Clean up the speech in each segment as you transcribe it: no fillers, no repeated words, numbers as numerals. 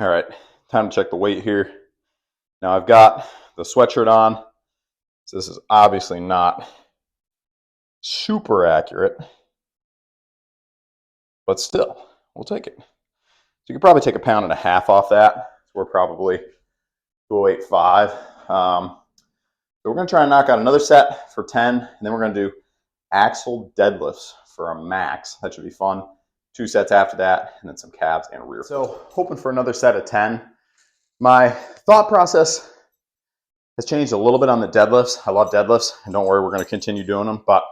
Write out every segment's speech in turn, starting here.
All right, time to check the weight here. Now I've got the sweatshirt on, so this is obviously not super accurate, but still, we'll take it. So you could probably take 1.5 pounds off that. So we're probably 208.5. So we're going to try and knock out another set for 10, and then we're going to do axle deadlifts for a max. That should be fun. 2 sets after that, and then some calves and rear. So hoping for another set of 10. My thought process has changed a little bit on the deadlifts. I love deadlifts, and don't worry, we're going to continue doing them, but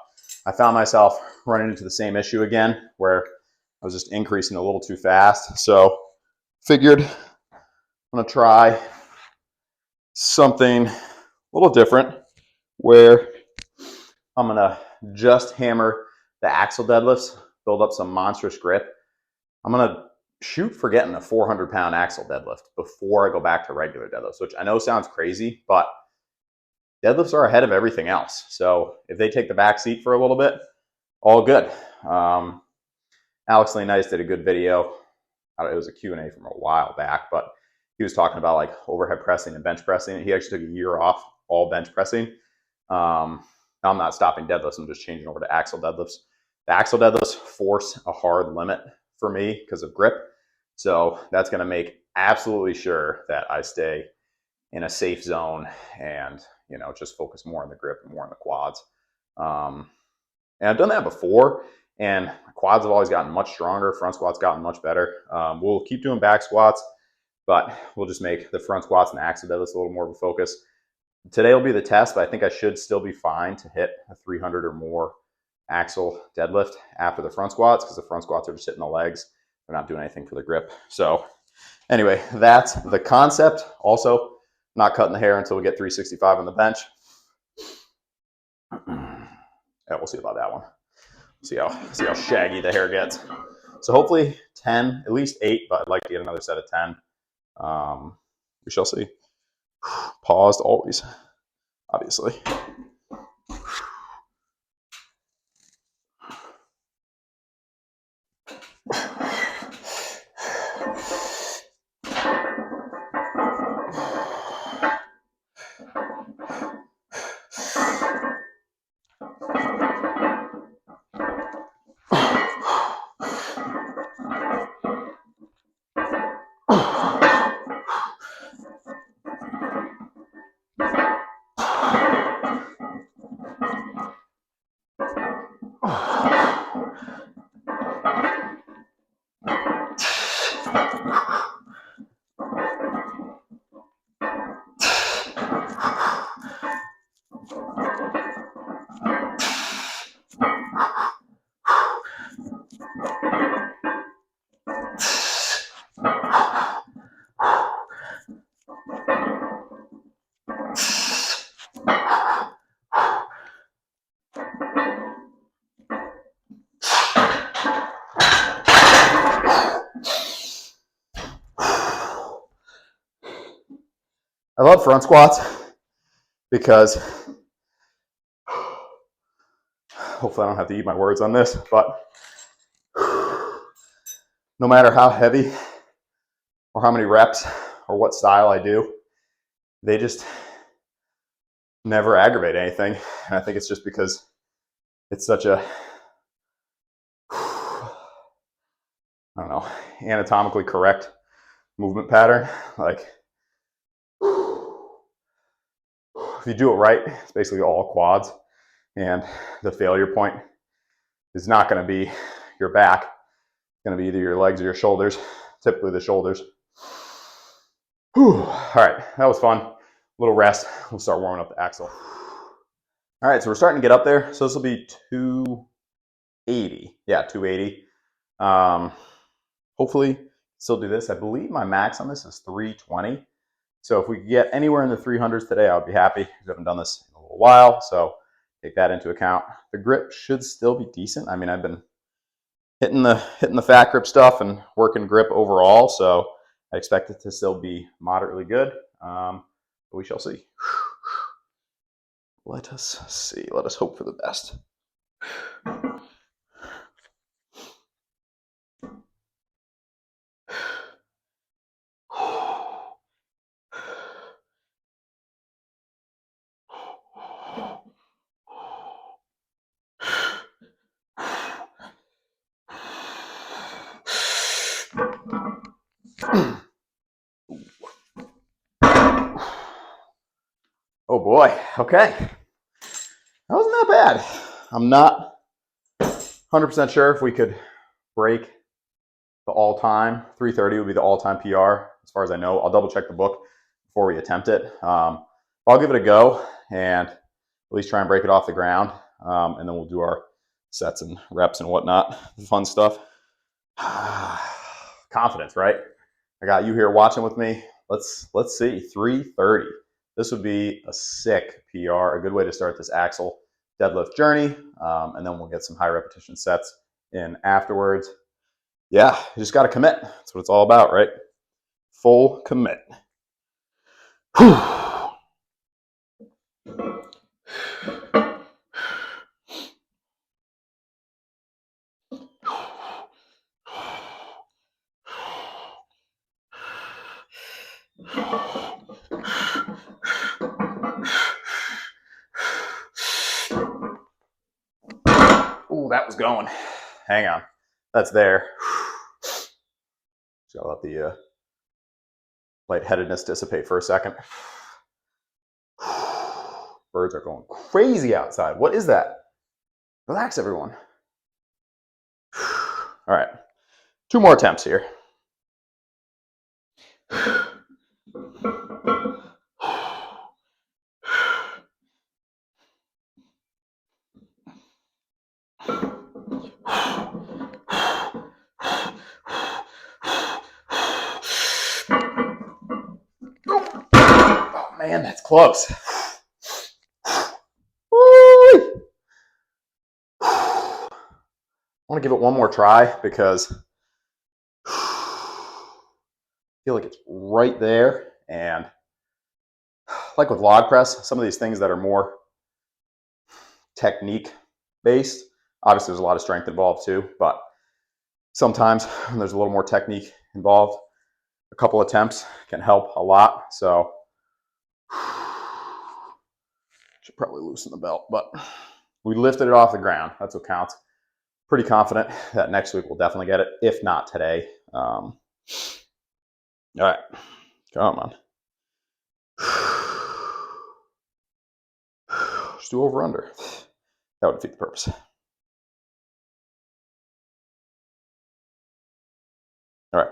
I found myself running into the same issue again where I was just increasing a little too fast. So figured I'm going to try something a little different where I'm going to just hammer the axle deadlifts, build up some monstrous grip. I'm going to shoot for getting a 400-pound axle deadlift before I go back to regular deadlifts, which I know sounds crazy, but deadlifts are ahead of everything else. So if they take the back seat for a little bit, all good. Alex Leonidas did a good video. It was a Q&A from a while back, but he was talking about like overhead pressing and bench pressing. He actually took a year off all bench pressing. I'm not stopping deadlifts. I'm just changing over to axle deadlifts. The axle deadlifts force a hard limit for me because of grip. So that's going to make absolutely sure that I stay in a safe zone and, you know, just focus more on the grip and more on the quads. And I've done that before, and my quads have always gotten much stronger. Front squats gotten much better. We'll keep doing back squats, but we'll just make the front squats and the axle deadlifts a little more of a focus. Today will be the test, but I think I should still be fine to hit a 300 or more axle deadlift after the front squats, because the front squats are just hitting the legs. They're not doing anything for the grip. So anyway, that's the concept. Also, not cutting the hair until we get 365 on the bench. Yeah, we'll see about that one. See how shaggy the hair gets. So hopefully 10, at least 8, but I'd like to get another set of 10. We shall see. Paused always, obviously. I love front squats because hopefully I don't have to eat my words on this, but no matter how heavy or how many reps or what style I do, they just never aggravate anything. And I think it's just because it's such a, I don't know, anatomically correct movement pattern. Like, if you do it right, it's basically all quads, and the failure point is not going to be your back. It's going to be either your legs or your shoulders, typically the shoulders. Whew. All right, that was fun. A little rest. We'll start warming up the axle. All right, so we're starting to get up there. So this will be 280. Yeah, 280. Hopefully still do this. I believe my max on this is 320. So if we get anywhere in the 300s today, I would be happy. We haven't done this in a little while, so take that into account. The grip should still be decent. I mean, I've been hitting the fat grip stuff and working grip overall, so I expect it to still be moderately good. But we shall see. Let us see. Let us hope for the best. Oh boy. Okay. That wasn't that bad. I'm not 100% sure if we could break the all-time. 330 would be the all-time PR, as far as I know. I'll double check the book before we attempt it. I'll give it a go and at least try and break it off the ground. And then we'll do our sets and reps and whatnot, the fun stuff. Confidence, right? I got you here watching with me. Let's see, 330. This would be a sick PR, a good way to start this axle deadlift journey. And then we'll get some high repetition sets in afterwards. Yeah, you just got to commit. That's what it's all about, right? Full commit. Whew. Ooh, that was going. Hang on. That's there. Just gotta let the lightheadedness dissipate for a second. Birds are going crazy outside. What is that? Relax, everyone. All right. 2 more attempts here. Oh man, that's close. I want to give it one more try because I feel like it's right there. And like with log press, some of these things that are more technique based, obviously there's a lot of strength involved too, but sometimes when there's a little more technique involved, a couple attempts can help a lot. So should probably loosen the belt, but we lifted it off the ground. That's what counts. Pretty confident that next week we'll definitely get it, if not today. All right, come on. Just do over under. That would defeat the purpose. All right.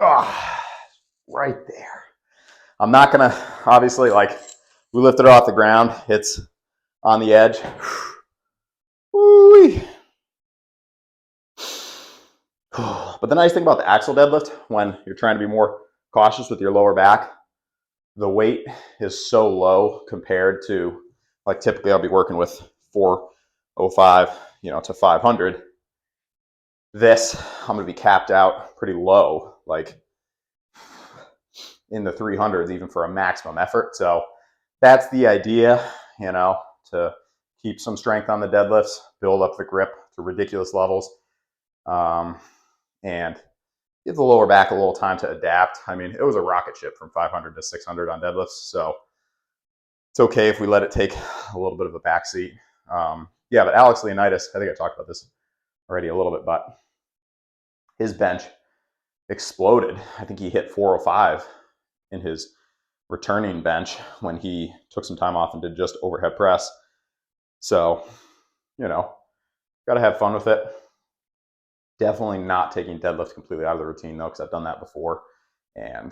Oh, right there. I'm not gonna, obviously, like, we lifted it off the ground. It's on the edge. Woo-wee. But the nice thing about the axle deadlift, when you're trying to be more cautious with your lower back, the weight is so low compared to, like, typically I'll be working with 405, to 500. This, I'm going to be capped out pretty low, like in the 300s, even for a maximum effort. So that's the idea, to keep some strength on the deadlifts, build up the grip to ridiculous levels, and give the lower back a little time to adapt. I mean, it was a rocket ship from 500 to 600 on deadlifts, so it's okay if we let it take a little bit of a backseat. Yeah, but Alex Leonidas, I think I talked about this already a little bit, but his bench exploded. I think he hit 405 in his returning bench when he took some time off and did just overhead press. So, got to have fun with it. Definitely not taking deadlifts completely out of the routine though, because I've done that before. And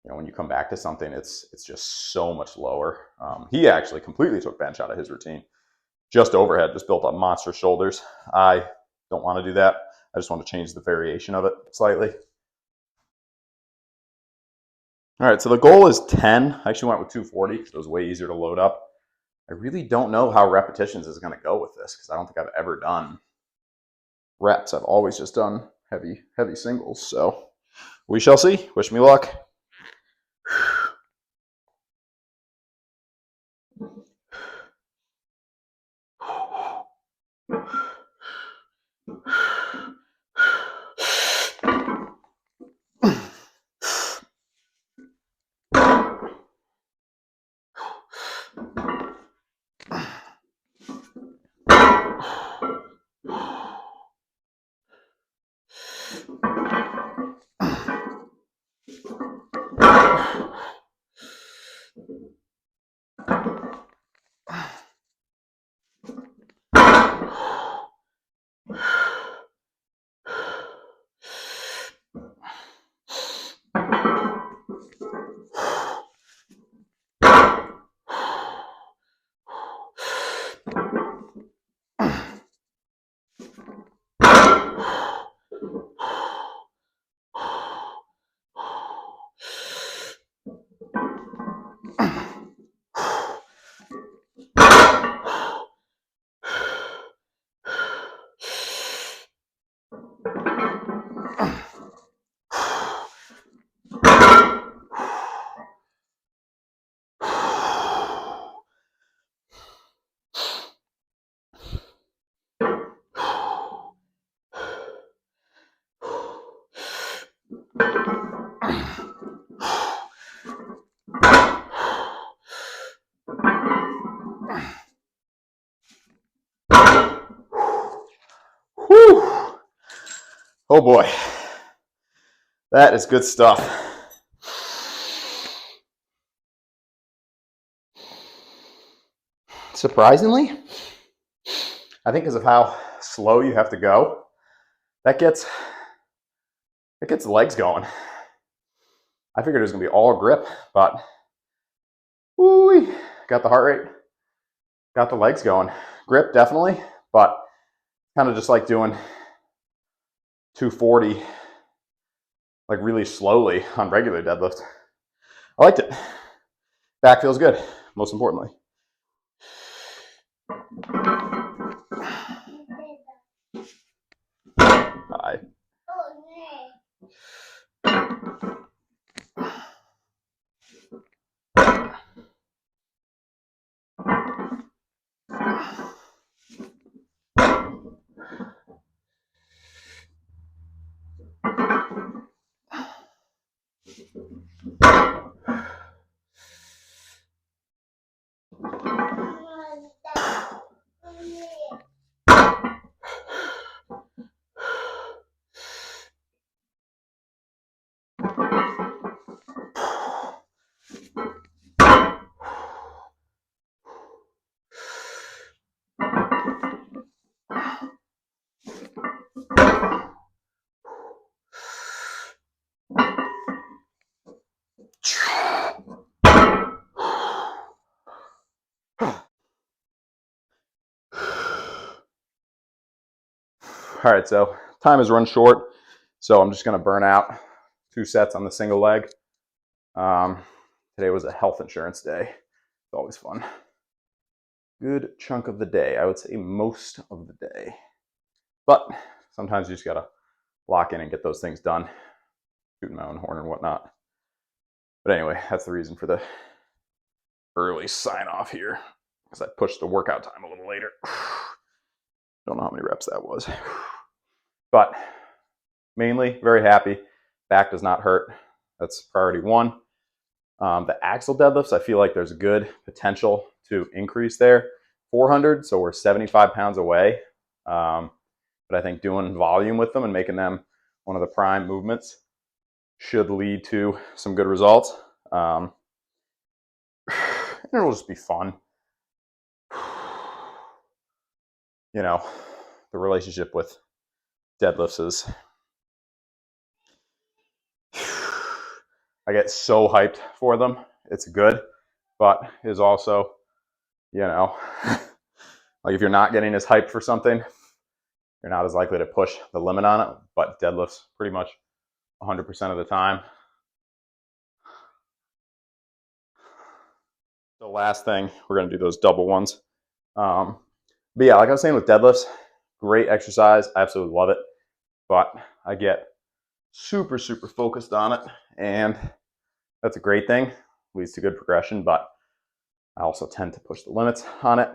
when you come back to something, it's just so much lower. He actually completely took bench out of his routine. Just overhead, just built up monster shoulders. I don't want to do that. I just want to change the variation of it slightly. All right, so the goal is 10. I actually went with 240 because it was way easier to load up. I really don't know how repetitions is going to go with this because I don't think I've ever done reps. I've always just done heavy singles. So we shall see. Wish me luck. Whew. Oh boy, that is good stuff. Surprisingly, I think because of how slow you have to go, that gets the legs going. I figured it was gonna be all grip, but woo, got the heart rate, got the legs going. Grip definitely, but kind of just like doing 240 like really slowly on regular deadlift. I liked it. Back feels good, most importantly. Hi. All right, so time has run short, so I'm just going to burn out 2 sets on the single leg. Today was a health insurance day. It's always fun. Good chunk of the day. I would say most of the day. But sometimes you just got to lock in and get those things done. Shooting my own horn and whatnot. But anyway, that's the reason for the early sign off here, because I pushed the workout time a little later. Don't know how many reps that was. But mainly very happy. Back does not hurt. That's priority 1. The axle deadlifts, I feel like there's a good potential to increase there. 400, so we're 75 pounds away. But I think doing volume with them and making them one of the prime movements should lead to some good results. It'll just be fun. You know, the relationship with deadlifts is, I get so hyped for them. It's good, but is also, you know, like if you're not getting as hyped for something, you're not as likely to push the limit on it. But deadlifts pretty much 100% of the time. The last thing, we're going to do those double ones. But yeah, like I was saying with deadlifts, great exercise. I absolutely love it. But I get super, super focused on it. And that's a great thing. Leads to good progression. But I also tend to push the limits on it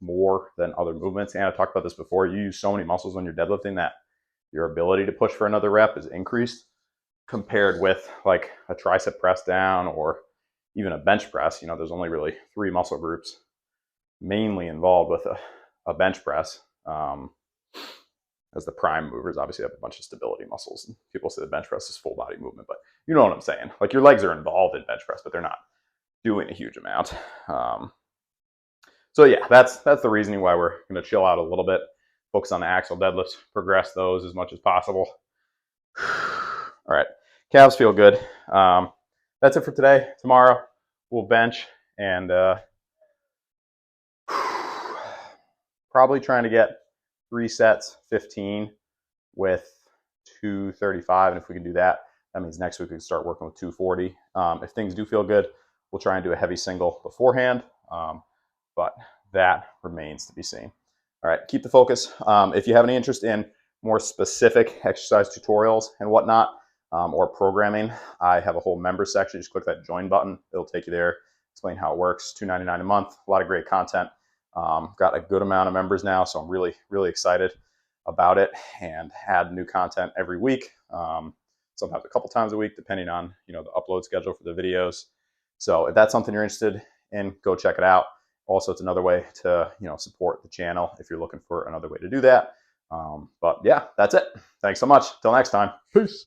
more than other movements. And I talked about this before. You use so many muscles when you're deadlifting that your ability to push for another rep is increased compared with like a tricep press down or even a bench press. You know, there's only really 3 muscle groups mainly involved with a bench press. as the prime movers. Obviously, have a bunch of stability muscles. And people say the bench press is full body movement, but you know what I'm saying. Like your legs are involved in bench press, but they're not doing a huge amount. So yeah, that's the reasoning why we're going to chill out a little bit, focus on the axle deadlifts, progress those as much as possible. All right, calves feel good. That's it for today. Tomorrow we'll bench and probably trying to get 3 sets, 15 with 235. And if we can do that, that means next week we can start working with 240. If things do feel good, we'll try and do a heavy single beforehand. But that remains to be seen. All right, keep the focus. If you have any interest in more specific exercise tutorials and whatnot, or programming, I have a whole member section. Just click that join button. It'll take you there, explain how it works. $2.99 a month, a lot of great content. Got a good amount of members now, so I'm really, really excited about it, and add new content every week. Sometimes a couple times a week, depending on the upload schedule for the videos. So if that's something you're interested in, go check it out. Also, it's another way to support the channel if you're looking for another way to do that. But yeah, that's it. Thanks so much. Till next time. Peace.